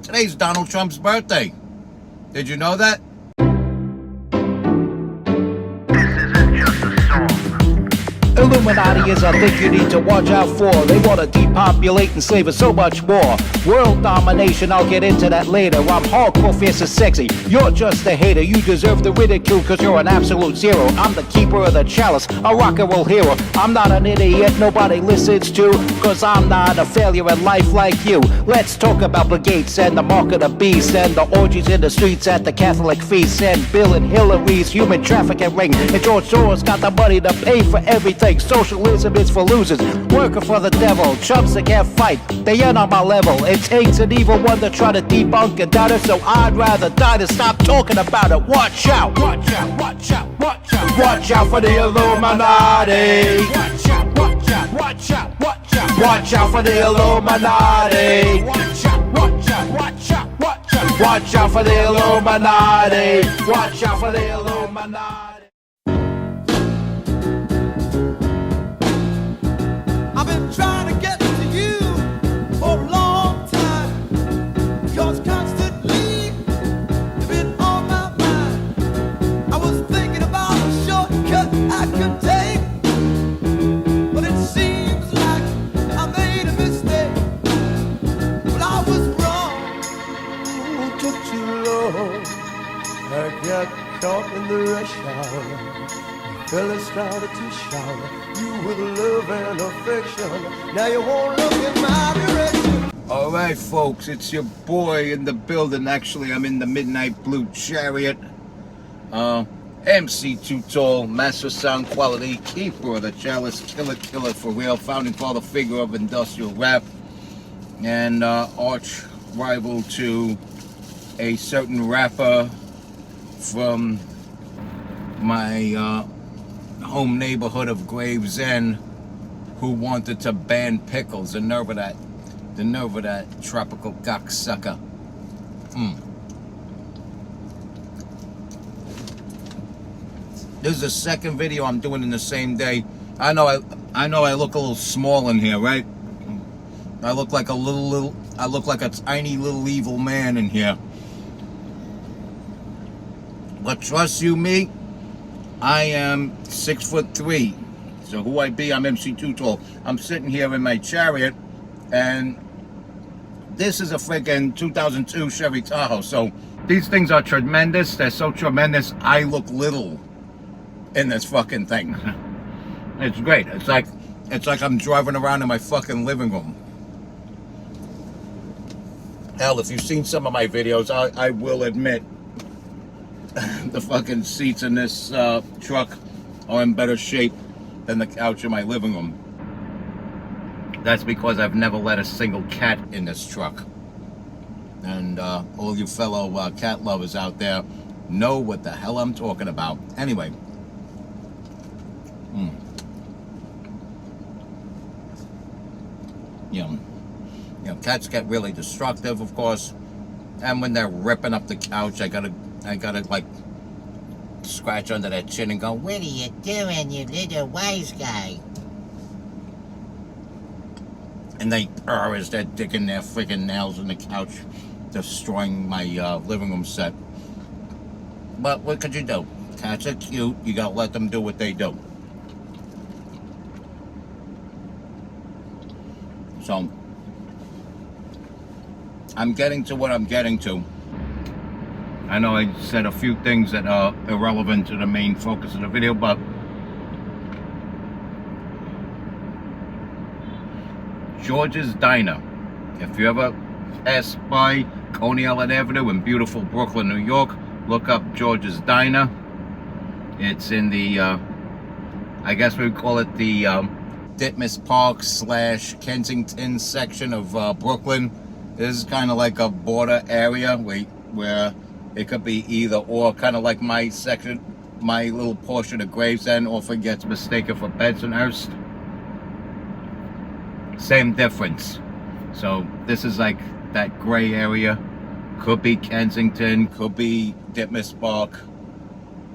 Today's Donald Trump's birthday. Did you know that? Illuminati is a thing you need to watch out for. They want to depopulate and slave us so much more. World domination, I'll get into that later. I'm hardcore, fierce and sexy. You're just a hater. You deserve the ridicule because you're an absolute zero. I'm the keeper of the chalice, a rock and roll hero. I'm not an idiot nobody listens to, because I'm not a failure in life like you. Let's talk about Bill Gates and the mark of the beast, and the orgies in the streets at the Catholic feasts, and Bill and Hillary's human trafficking ring, and George Soros got the money to pay for everything. Socialism is for losers, working for the devil. Chumps that can't fight, they ain't on my level. It takes an evil one to try to debunk and doubt it, so I'd rather die than stop talking about it. Watch out, watch out, watch out, watch out. Watch out for the Illuminati. Watch out, watch out, watch out, watch out. Watch out for the Illuminati. Watch out, watch out, watch out, watch out. Watch out for the Illuminati. Watch out for the Illuminati. I've been trying to get to you for a long time, because constantly you've been on my mind. I was thinking about a shortcut I could take, but it seems like I made a mistake. But I was wrong, it took too long. I got caught in the rush hour. Fella started to shower you with love and affection. Now you won't look in my direction. All right, folks, it's your boy in the building. Actually, I'm in the Midnight Blue Chariot. MC Too Tall, master sound quality, keeper of the chalice, killer for real, founding father figure of industrial rap, and arch rival to a certain rapper from my home neighborhood of Gravesend, who wanted to ban pickles. The nerve of that tropical cocksucker. This is the second video I'm doing in the same day. I know I look a little small in here, right? I look like a tiny little evil man in here. But trust you me, I am 6'3". So who I be, I'm MC Too Tall. I'm sitting here in my chariot, and this is a freaking 2002 Chevy Tahoe. So these things are tremendous. They're so tremendous, I look little in this fucking thing. It's great. It's like I'm driving around in my fucking living room. Hell, if you've seen some of my videos, I will admit the fucking seats in this truck are in better shape than the couch in my living room. That's because I've never let a single cat in this truck. And all you fellow cat lovers out there know what the hell I'm talking about. Anyway. You know, cats get really destructive, of course. And when they're ripping up the couch, I gotta like scratch under their chin and go, "What are you doing, you little wise guy?" And they purr as they're digging their freaking nails in the couch, destroying my living room set. But what could you do? Cats are cute. You gotta let them do what they do. So I'm getting to what I'm getting to. I know I said a few things that are irrelevant to the main focus of the video, but George's Diner. If you ever pass by Coney Island Avenue in beautiful Brooklyn, New York, look up George's Diner. It's in the, I guess we would call it the Ditmas Park / Kensington section of Brooklyn. This is kind of like a border area where it could be either or, kind of like my section, my little portion of Gravesend often gets mistaken for Bensonhurst. Same difference. So this is like that gray area. Could be Kensington, could be Ditmas Park.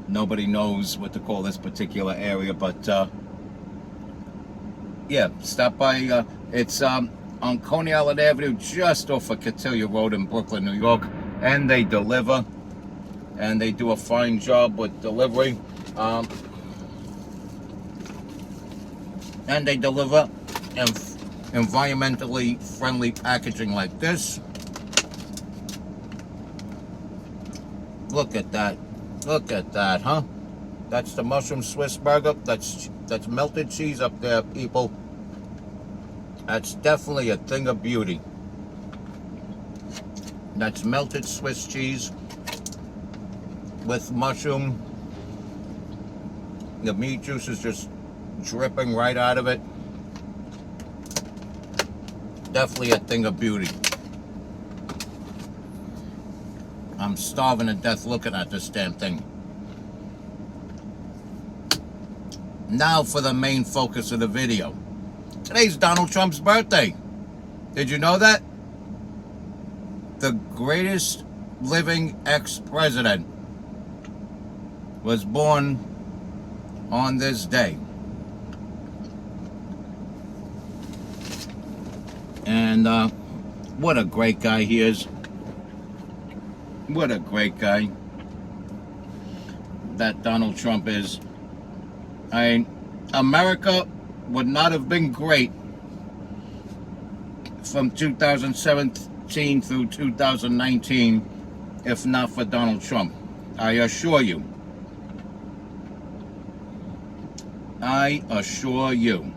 Nobody knows what to call this particular area, but yeah, stop by. It's on Coney Island Avenue, just off of Cotillia Road in Brooklyn, New York. And they deliver. And they do a fine job with delivery. And they deliver environmentally friendly packaging like this. Look at that. Look at that, huh? That's the mushroom Swiss burger. That's melted cheese up there, people. That's definitely a thing of beauty. That's melted Swiss cheese with mushroom. The meat juice is just dripping right out of it. Definitely a thing of beauty. I'm starving to death looking at this damn thing. Now for the main focus of the video. Today's Donald Trump's birthday. Did you know that? The greatest living ex-president was born on this day. And what a great guy he is. What a great guy that Donald Trump is. America would not have been great from 2017 through 2019 if not for Donald Trump. I assure you. I assure you.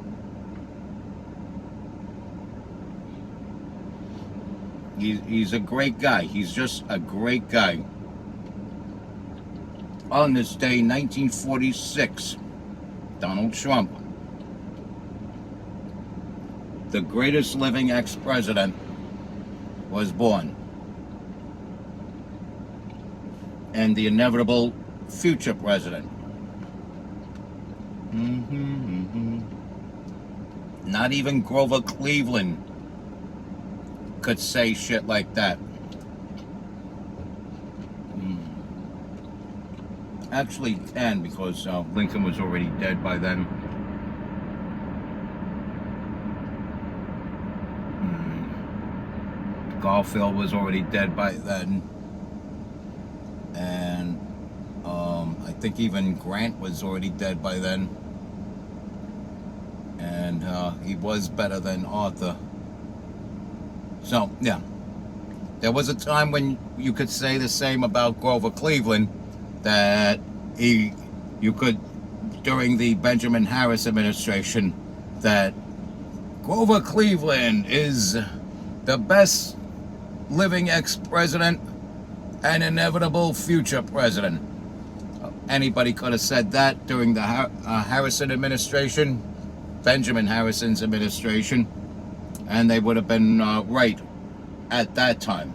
He's a great guy. He's just a great guy. On this day, 1946, Donald Trump, the greatest living ex-president, was born. And the inevitable future president. Not even Grover Cleveland could say shit like that. Actually can, because Lincoln was already dead by then. Garfield was already dead by then. And I think even Grant was already dead by then. And he was better than Arthur. So, yeah. There was a time when you could say the same about Grover Cleveland, that you could, during the Benjamin Harris administration, that Grover Cleveland is the best living ex-president and inevitable future president. Anybody could have said that during the Harrison administration, Benjamin Harrison's administration, and they would have been right at that time.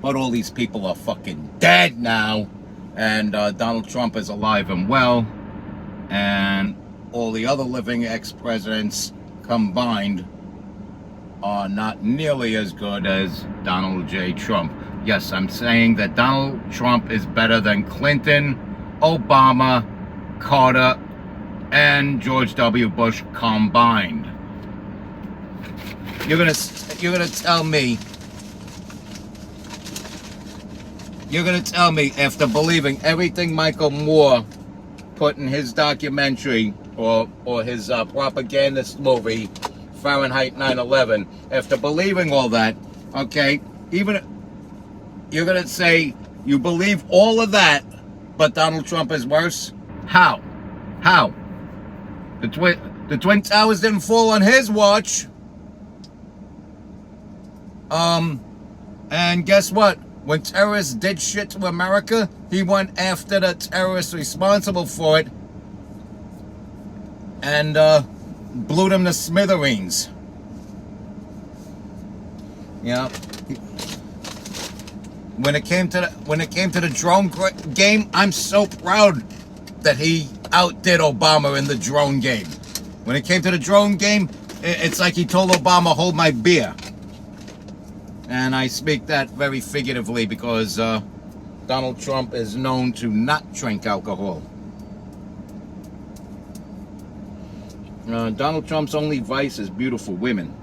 But all these people are fucking dead now, and Donald Trump is alive and well, and all the other living ex-presidents combined are not nearly as good as Donald J. Trump. Yes, I'm saying that Donald Trump is better than Clinton, Obama, Carter, and George W. Bush combined. You're gonna tell me after believing everything Michael Moore put in his documentary or his propagandist movie, Fahrenheit 9/11, after believing all that, okay, even you're gonna say you believe all of that, but Donald Trump is worse? How? The Twin Towers didn't fall on his watch. And guess what? When terrorists did shit to America, he went after the terrorists responsible for it and blew them to smithereens. Yeah. When it came to the drone game, I'm so proud that he outdid Obama in the drone game. When it came to the drone game, it's like he told Obama, "Hold my beer." And I speak that very figuratively because Donald Trump is known to not drink alcohol. Donald Trump's only vice is beautiful women.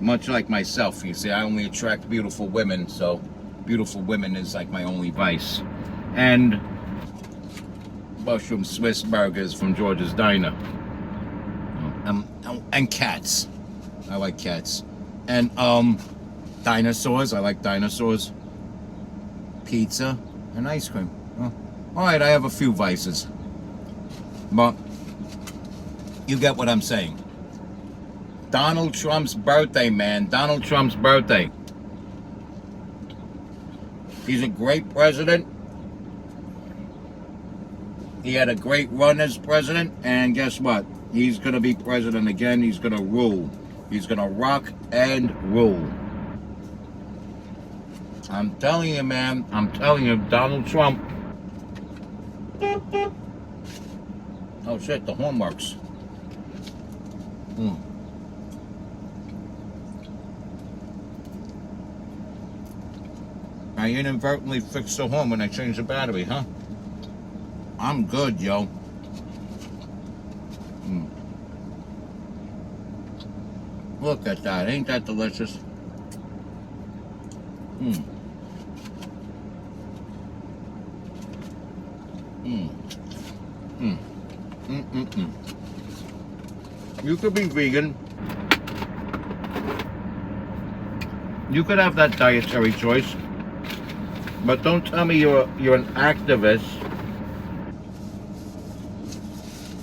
Much like myself, you see, I only attract beautiful women, so beautiful women is like my only vice. And mushroom Swiss burgers from George's Diner. And cats. I like cats. And dinosaurs. I like dinosaurs. Pizza and ice cream. Oh. All right, I have a few vices, but you get what I'm saying. Donald Trump's birthday, man. Donald Trump's birthday. He's a great president. He had a great run as president, and guess what? He's going to be president again. He's going to rule. He's going to rock and rule. I'm telling you, man. I'm telling you, Donald Trump. Oh, shit, the horn works. I inadvertently fixed the horn when I changed the battery, huh? I'm good, yo. Look at that. Ain't that delicious? You could be vegan. You could have that dietary choice. But don't tell me you're an activist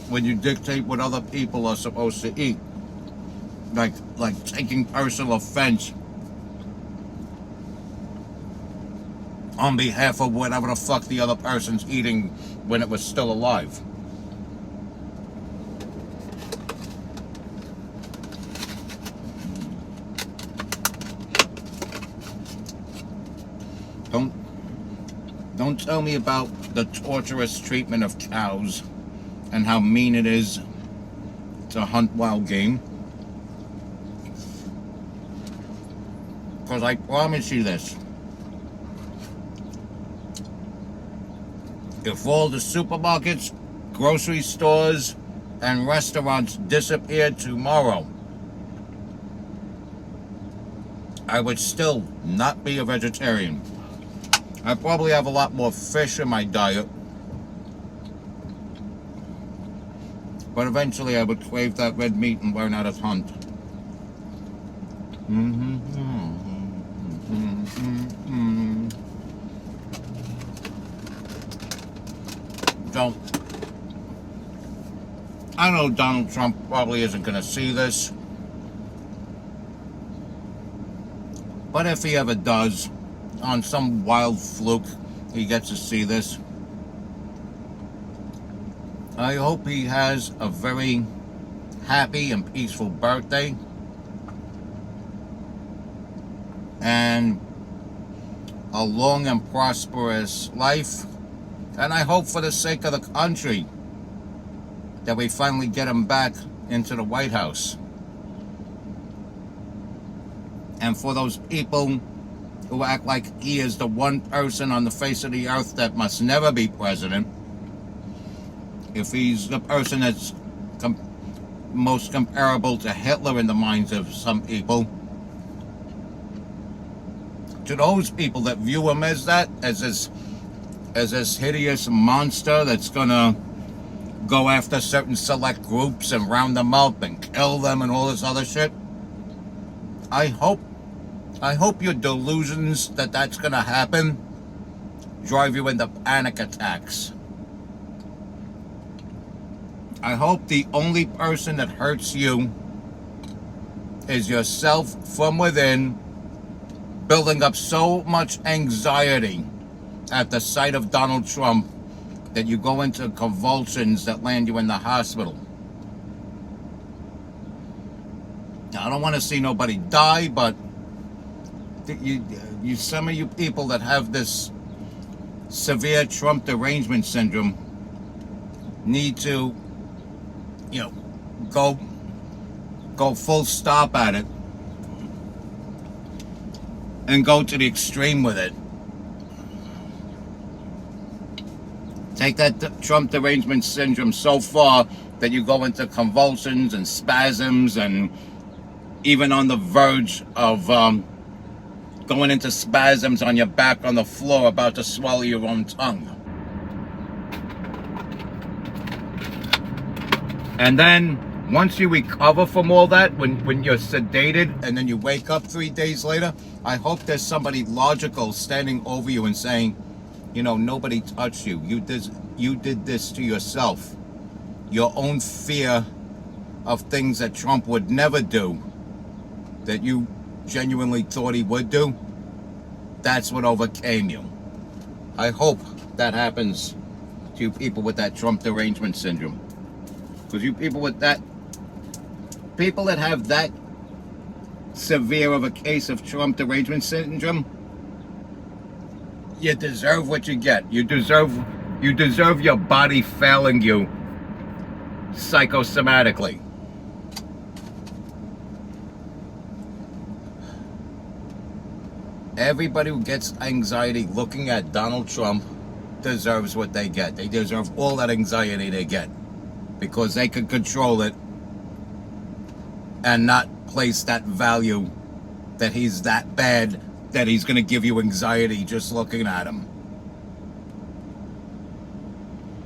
when you dictate what other people are supposed to eat. Like taking personal offense on behalf of whatever the fuck the other person's eating when it was still alive. Don't tell me about the torturous treatment of cows and how mean it is to hunt wild game. Because I promise you this. If all the supermarkets, grocery stores, and restaurants disappeared tomorrow, I would still not be a vegetarian. I probably have a lot more fish in my diet. But eventually I would crave that red meat and learn how to hunt. So, I know Donald Trump probably isn't going to see this. But if he ever does, on some wild fluke, he gets to see this, I hope he has a very happy and peaceful birthday. And a long and prosperous life. And I hope for the sake of the country that we finally get him back into the White House. And for those people who act like he is the one person on the face of the earth that must never be president, if he's the person that's most comparable to Hitler in the minds of some people, to those people that view him as that, as this hideous monster that's gonna go after certain select groups and round them up and kill them and all this other shit, I hope your delusions that that's gonna happen drive you into panic attacks. I hope the only person that hurts you is yourself from within, building up so much anxiety at the sight of Donald Trump that you go into convulsions that land you in the hospital. Now, I don't want to see nobody die, but you some of you people that have this severe Trump derangement syndrome need to, go full stop at it and go to the extreme with it. Take that Trump derangement syndrome so far that you go into convulsions and spasms and even on the verge of going into spasms on your back on the floor, about to swallow your own tongue. And then once you recover from all that, when you're sedated and then you wake up 3 days later, I hope there's somebody logical standing over you and saying, you know, nobody touched you. You did this to yourself. Your own fear of things that Trump would never do, that you genuinely thought he would do, that's what overcame you. I hope that happens to you people with that Trump derangement syndrome. Because you people with that, people that have that severe of a case of Trump derangement syndrome, you deserve what you get. You deserve your body failing you psychosomatically. Everybody who gets anxiety looking at Donald Trump deserves what they get. They deserve all that anxiety they get, because they can control it and not place that value that he's that bad that he's going to give you anxiety just looking at him.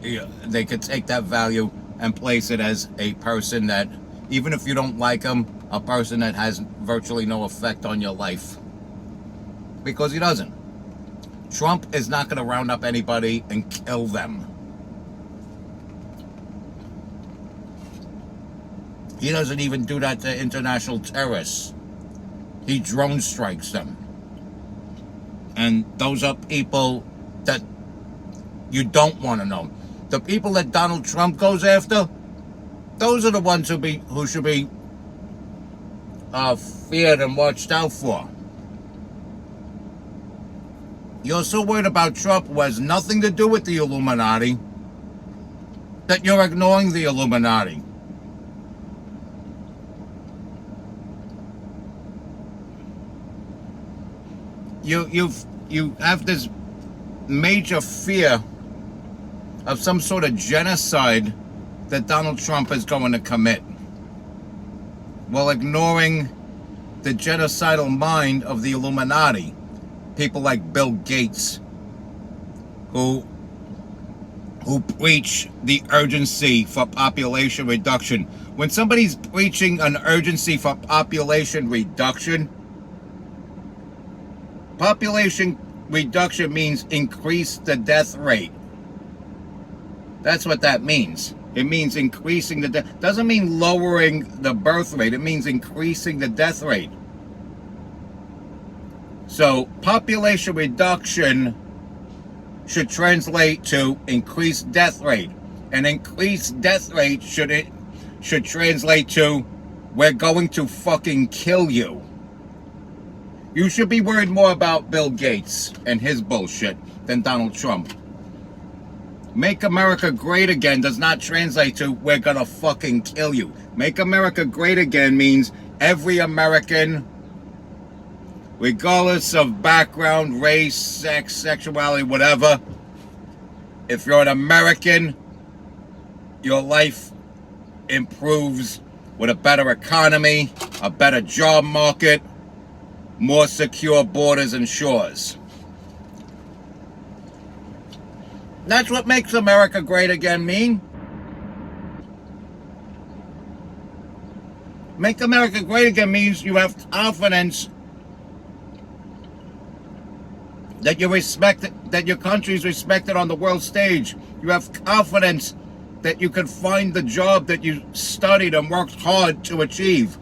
Yeah, they could take that value and place it as a person that, even if you don't like him, a person that has virtually no effect on your life. Because he doesn't. Trump is not going to round up anybody and kill them. He doesn't even do that to international terrorists. He drone strikes them. And those are people that you don't want to know. The people that Donald Trump goes after, those are the ones who should be feared and watched out for. You're so worried about Trump, who has nothing to do with the Illuminati, that you're ignoring the Illuminati. You have this major fear of some sort of genocide that Donald Trump is going to commit, while ignoring the genocidal mind of the Illuminati. People like Bill Gates, who preach the urgency for population reduction. When somebody's preaching an urgency for population reduction means increase the death rate. That's what that means. It means increasing the death. Doesn't mean lowering the birth rate. It means increasing the death rate. So population reduction should translate to increased death rate. And increased death rate should translate to, we're going to fucking kill you. You should be worried more about Bill Gates and his bullshit than Donald Trump. Make America great again does not translate to, we're gonna fucking kill you. Make America great again means every American, regardless of background, race, sex, sexuality, whatever, if you're an American, your life improves with a better economy, a better job market, more secure borders and shores. That's what makes America great again mean. Make America great again means you have confidence that you're respected, that your country is respected on the world stage. You have confidence that you can find the job that you studied and worked hard to achieve.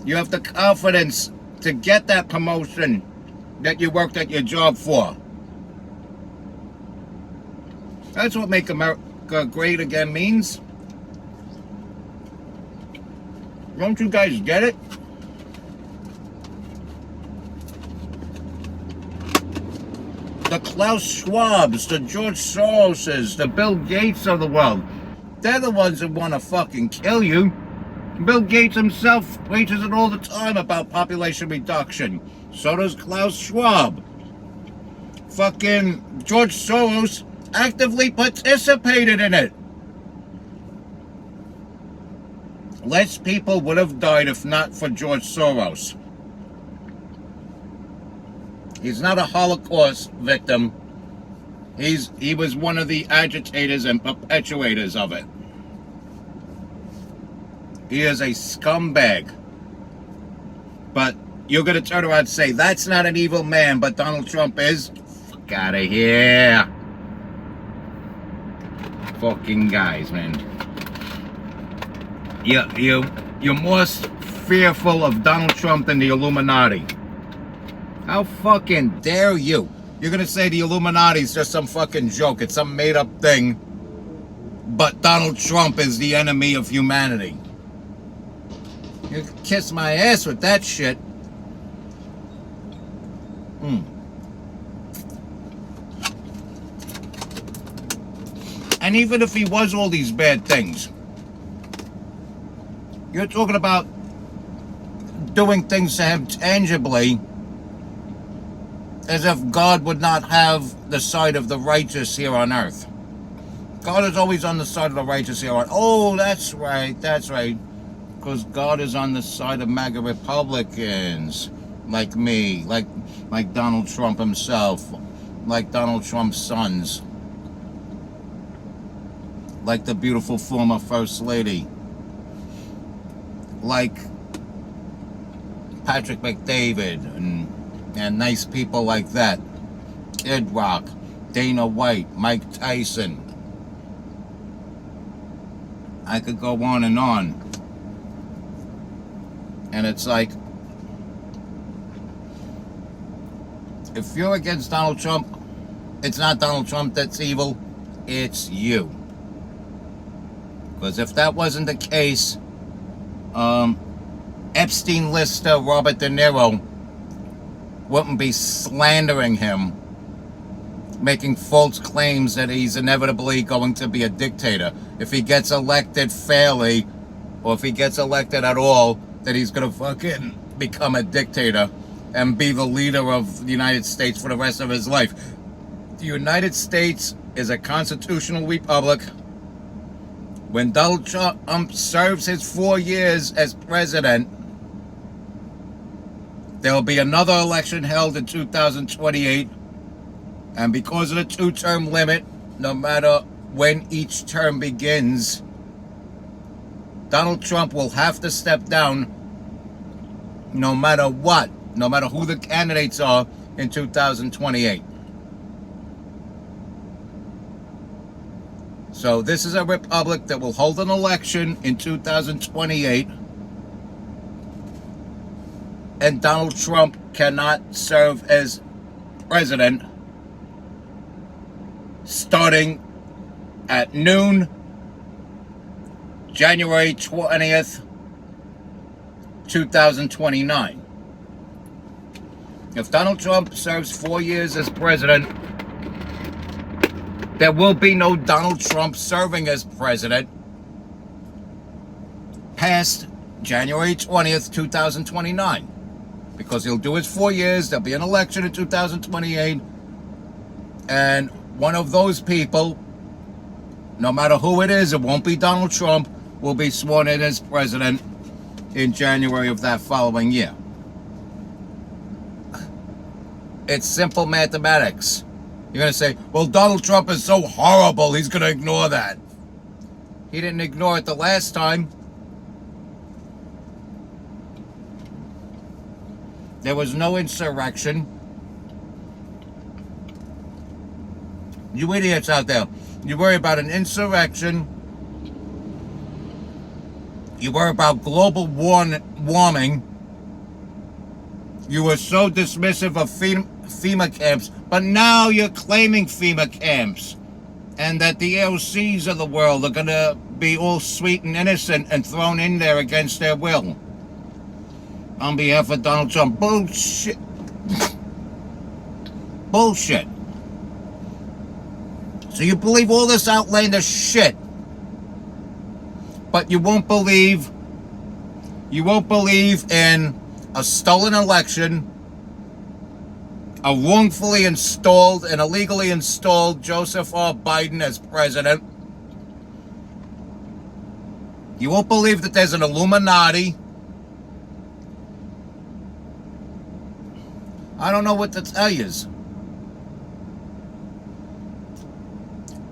You have the confidence to get that promotion that you worked at your job for. That's what make America great again means. Don't you guys get it? The Klaus Schwabs, the George Soroses, the Bill Gates of the world, they're the ones that want to fucking kill you. Bill Gates himself preaches it all the time about population reduction. So does Klaus Schwab. Fucking George Soros actively participated in it. Less people would have died if not for George Soros. He's not a Holocaust victim. He was one of the agitators and perpetuators of it. He is a scumbag. But you're going to turn around and say, that's not an evil man, but Donald Trump is? Fuck out of here. Fucking guys, man. You're more fearful of Donald Trump than the Illuminati. How fucking dare you? You're gonna say the Illuminati is just some fucking joke. It's some made up thing. But Donald Trump is the enemy of humanity. You can kiss my ass with that shit. And even if he was all these bad things, you're talking about doing things to him tangibly, as if God would not have the side of the righteous here on earth. God is always on the side of the righteous here on earth. Oh, that's right. Because God is on the side of MAGA Republicans, like me, like Donald Trump himself, like Donald Trump's sons, like the beautiful former First Lady, like Patrick McDavid, and nice people like that. Kid Rock, Dana White, Mike Tyson. I could go on. And it's like, if you're against Donald Trump, it's not Donald Trump that's evil, it's you. Because if that wasn't the case, Epstein lister Robert De Niro wouldn't be slandering him, making false claims that he's inevitably going to be a dictator. If he gets elected fairly, or if he gets elected at all, that he's gonna fucking become a dictator and be the leader of the United States for the rest of his life. The United States is a constitutional republic. When Donald Trump serves his 4 years as president, there will be another election held in 2028. And because of the 2-term limit, no matter when each term begins, Donald Trump will have to step down no matter what, no matter who the candidates are in 2028. So this is a republic that will hold an election in 2028, and Donald Trump cannot serve as president starting at noon, January 20th, 2029. If Donald Trump serves 4 years as president, there will be no Donald Trump serving as president past January 20th, 2029. Because he'll do his 4 years, there'll be an election in 2028, and one of those people, no matter who it is, it won't be Donald Trump, will be sworn in as president in January of that following year. It's simple mathematics. You're going to say, well, Donald Trump is so horrible, he's going to ignore that. He didn't ignore it the last time. There was no insurrection. You idiots out there, you worry about an insurrection. You worry about global warming. You were so dismissive of FEMA camps, but now you're claiming FEMA camps, and that the AOCs of the world are going to be all sweet and innocent and thrown in there against their will on behalf of Donald Trump. Bullshit. Bullshit. So you believe all this outlandish shit, but you won't believe in a stolen election, a wrongfully installed and illegally installed Joseph R. Biden as president, You won't believe that there's an Illuminati. I don't know what to tell you.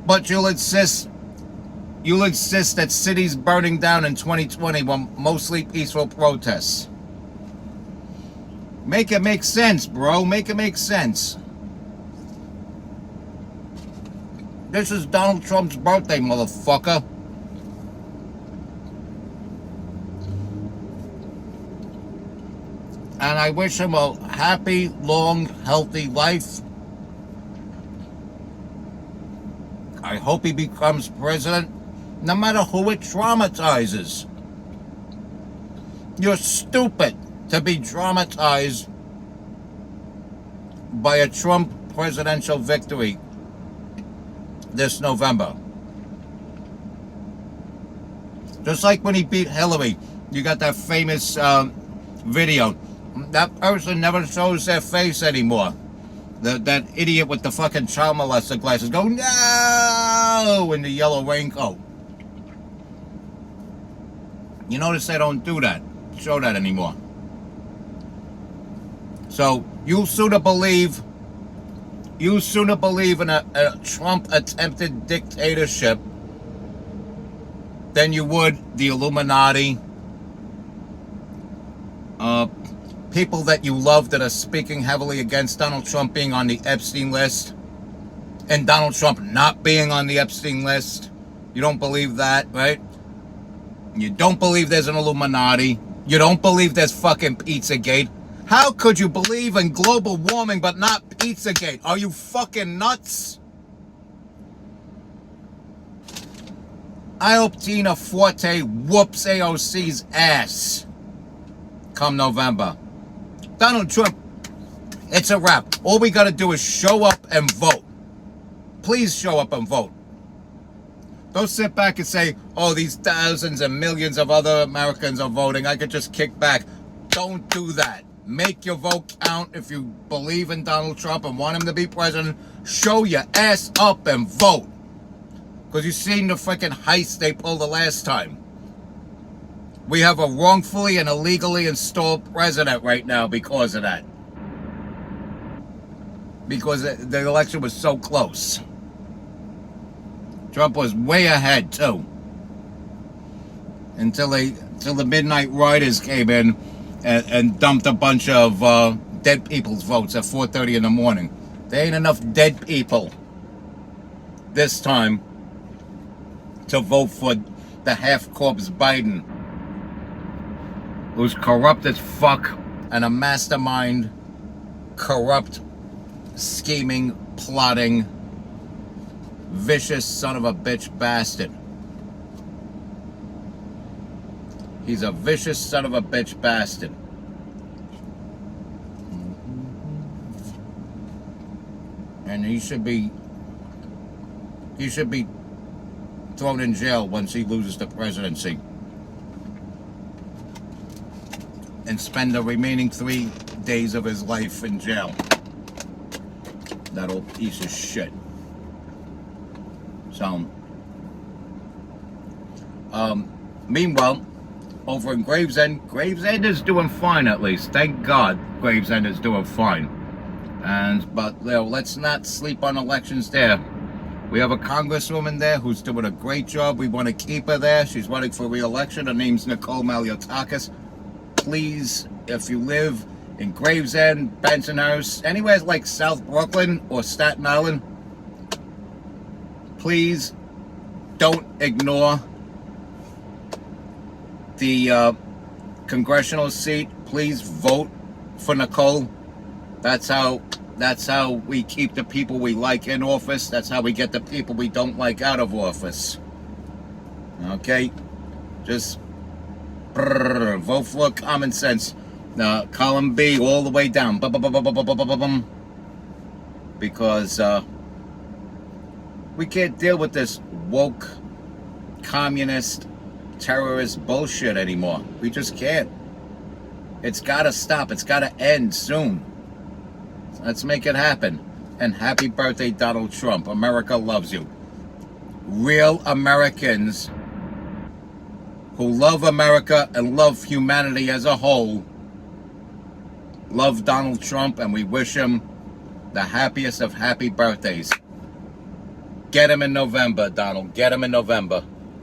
But you'll insist that cities burning down in 2020 were mostly peaceful protests. Make it make sense, bro. Make it make sense. This is Donald Trump's birthday, motherfucker. And I wish him a happy, long, healthy life. I hope he becomes president, no matter who it traumatizes. You're stupid to be traumatized by a Trump presidential victory this November. Just like when he beat Hillary, you got that famous video. That person never shows their face anymore. That idiot with the fucking child molester glasses go, no, in the yellow raincoat. You notice they don't do that, show that anymore. So you'll sooner believe in a Trump attempted dictatorship than you would the Illuminati, people that you love that are speaking heavily against Donald Trump being on the Epstein list, and Donald Trump not being on the Epstein list. You don't believe that, right? You don't believe there's an Illuminati. You don't believe there's fucking Pizzagate. How could you believe in global warming but not Pizzagate? Are you fucking nuts? I hope Tina Forte whoops AOC's ass come November. Donald Trump, it's a wrap. All we gotta do is show up and vote. Please show up and vote. Don't sit back and say, oh, these thousands and millions of other Americans are voting. I could just kick back. Don't do that. Make your vote count. If you believe in Donald Trump and want him to be president, show your ass up and vote. Because you've seen the freaking heist they pulled the last time. We have a wrongfully and illegally installed president right now because of that. Because the election was so close. Trump was way ahead too. Until the Midnight Riders came in and dumped a bunch of dead people's votes at 4:30 in the morning. There ain't enough dead people this time to vote for the half-corpse Biden, who's corrupt as fuck and a mastermind, corrupt, scheming, plotting, vicious son of a bitch bastard. He's a vicious son of a bitch bastard. And he should be thrown in jail once he loses the presidency. And spend the remaining 3 days of his life in jail. That old piece of shit. So, meanwhile, over in Gravesend is doing fine at least. Thank God Gravesend is doing fine. But you know, let's not sleep on elections there. We have a congresswoman there who's doing a great job. We want to keep her there. She's running for re-election. Her name's Nicole Maliotakis. Please, if you live in Gravesend, Bensonhurst, anywhere like South Brooklyn or Staten Island, please don't ignore the congressional seat. Please vote for Nicole. That's how we keep the people we like in office. That's how we get the people we don't like out of office. Okay? Just vote for common sense. Column B all the way down. Because we can't deal with this woke, communist, terrorist bullshit anymore. We just can't. It's gotta stop. It's gotta end soon. Let's make it happen. And happy birthday, Donald Trump. America loves you. Real Americans who love America and love humanity as a whole love Donald Trump, and we wish him the happiest of happy birthdays. Get him in November, Donald. Get him in November.